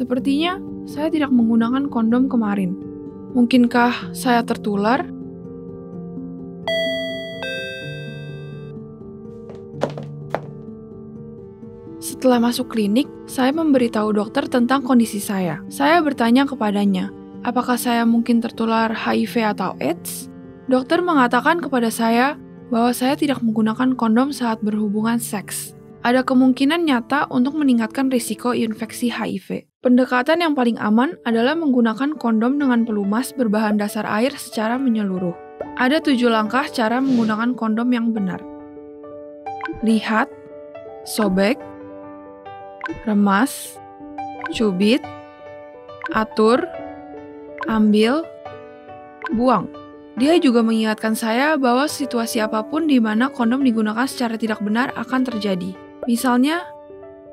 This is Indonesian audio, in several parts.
Sepertinya saya tidak menggunakan kondom kemarin. Mungkinkah saya tertular? Setelah masuk klinik, saya memberitahu dokter tentang kondisi saya. Saya bertanya kepadanya, apakah saya mungkin tertular HIV atau AIDS? Dokter mengatakan kepada saya bahwa saya tidak menggunakan kondom saat berhubungan seks. Ada kemungkinan nyata untuk meningkatkan risiko infeksi HIV. Pendekatan yang paling aman adalah menggunakan kondom dengan pelumas berbahan dasar air secara menyeluruh. Ada 7 langkah cara menggunakan kondom yang benar. Lihat, sobek, remas, cubit, atur, ambil, buang. Dia juga mengingatkan saya bahwa situasi apapun di mana kondom digunakan secara tidak benar akan terjadi. Misalnya,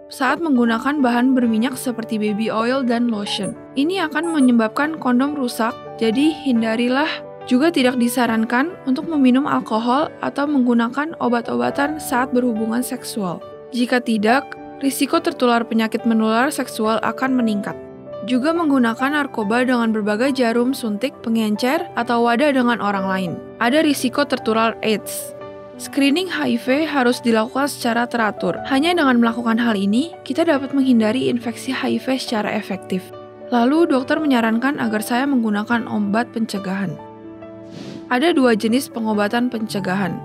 saat menggunakan bahan berminyak seperti baby oil dan lotion. Ini akan menyebabkan kondom rusak, jadi hindarilah. Juga tidak disarankan untuk meminum alkohol atau menggunakan obat-obatan saat berhubungan seksual. Jika tidak, risiko tertular penyakit menular seksual akan meningkat. Juga menggunakan narkoba dengan berbagai jarum suntik, pengencer, atau wadah dengan orang lain. Ada risiko tertular AIDS. Screening HIV harus dilakukan secara teratur. Hanya dengan melakukan hal ini, kita dapat menghindari infeksi HIV secara efektif. Lalu, dokter menyarankan agar saya menggunakan obat pencegahan. Ada 2 jenis pengobatan pencegahan.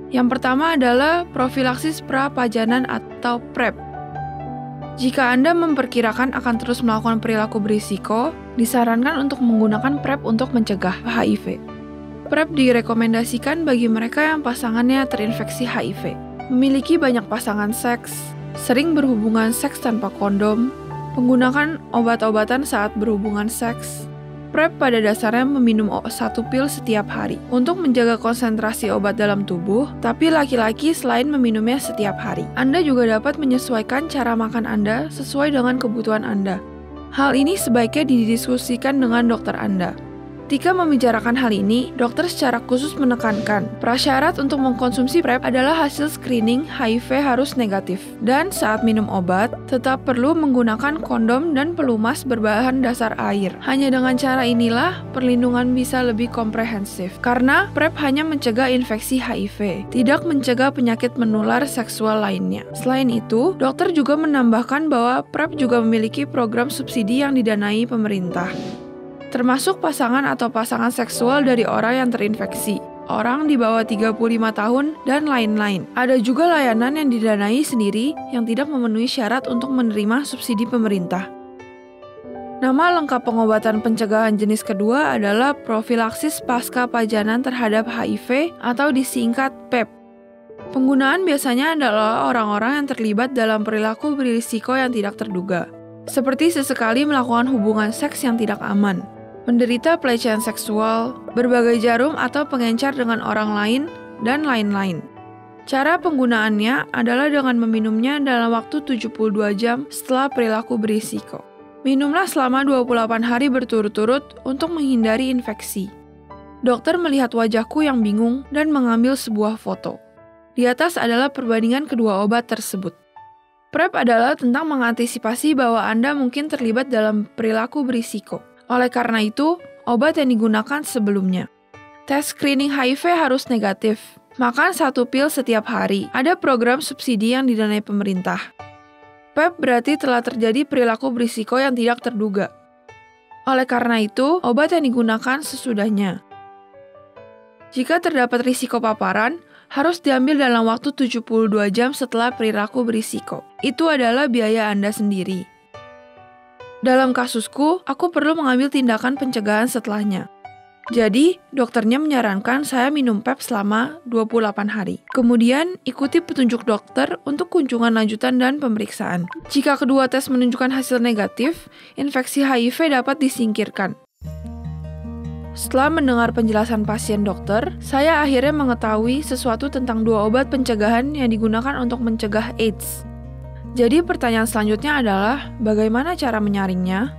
Yang pertama adalah profilaksis pra-pajanan atau PrEP. Jika Anda memperkirakan akan terus melakukan perilaku berisiko, disarankan untuk menggunakan PrEP untuk mencegah HIV. PrEP direkomendasikan bagi mereka yang pasangannya terinfeksi HIV, memiliki banyak pasangan seks, sering berhubungan seks tanpa kondom, menggunakan obat-obatan saat berhubungan seks. PrEP pada dasarnya meminum 1 pil setiap hari untuk menjaga konsentrasi obat dalam tubuh, tapi laki-laki selain meminumnya setiap hari. Anda juga dapat menyesuaikan cara makan Anda sesuai dengan kebutuhan Anda. Hal ini sebaiknya didiskusikan dengan dokter Anda. Ketika membicarakan hal ini, dokter secara khusus menekankan prasyarat untuk mengkonsumsi PrEP adalah hasil screening HIV harus negatif, dan saat minum obat, tetap perlu menggunakan kondom dan pelumas berbahan dasar air. Hanya dengan cara inilah, perlindungan bisa lebih komprehensif, karena PrEP hanya mencegah infeksi HIV, tidak mencegah penyakit menular seksual lainnya. Selain itu, dokter juga menambahkan bahwa PrEP juga memiliki program subsidi yang didanai pemerintah, termasuk pasangan atau pasangan seksual dari orang yang terinfeksi, orang di bawah 35 tahun, dan lain-lain. Ada juga layanan yang didanai sendiri yang tidak memenuhi syarat untuk menerima subsidi pemerintah. Nama lengkap pengobatan pencegahan jenis kedua adalah profilaksis pasca pajanan terhadap HIV atau disingkat PrEP. Penggunaan biasanya adalah orang-orang yang terlibat dalam perilaku berisiko yang tidak terduga, seperti sesekali melakukan hubungan seks yang tidak aman, menderita pelecehan seksual, berbagai jarum atau pengencer dengan orang lain, dan lain-lain. Cara penggunaannya adalah dengan meminumnya dalam waktu 72 jam setelah perilaku berisiko. Minumlah selama 28 hari berturut-turut untuk menghindari infeksi. Dokter melihat wajahku yang bingung dan mengambil sebuah foto. Di atas adalah perbandingan kedua obat tersebut. PrEP adalah tentang mengantisipasi bahwa Anda mungkin terlibat dalam perilaku berisiko. Oleh karena itu, obat yang digunakan sebelumnya. Tes screening HIV harus negatif. Makan 1 pil setiap hari. Ada program subsidi yang didanai pemerintah. PrEP berarti telah terjadi perilaku berisiko yang tidak terduga. Oleh karena itu, obat yang digunakan sesudahnya. Jika terdapat risiko paparan, harus diambil dalam waktu 72 jam setelah perilaku berisiko. Itu adalah biaya Anda sendiri. Dalam kasusku, aku perlu mengambil tindakan pencegahan setelahnya. Jadi, dokternya menyarankan saya minum PrEP selama 28 hari. Kemudian, ikuti petunjuk dokter untuk kunjungan lanjutan dan pemeriksaan. Jika kedua tes menunjukkan hasil negatif, infeksi HIV dapat disingkirkan. Setelah mendengar penjelasan pasien dokter, saya akhirnya mengetahui sesuatu tentang 2 obat pencegahan yang digunakan untuk mencegah AIDS. Jadi pertanyaan selanjutnya adalah, bagaimana cara menyaringnya?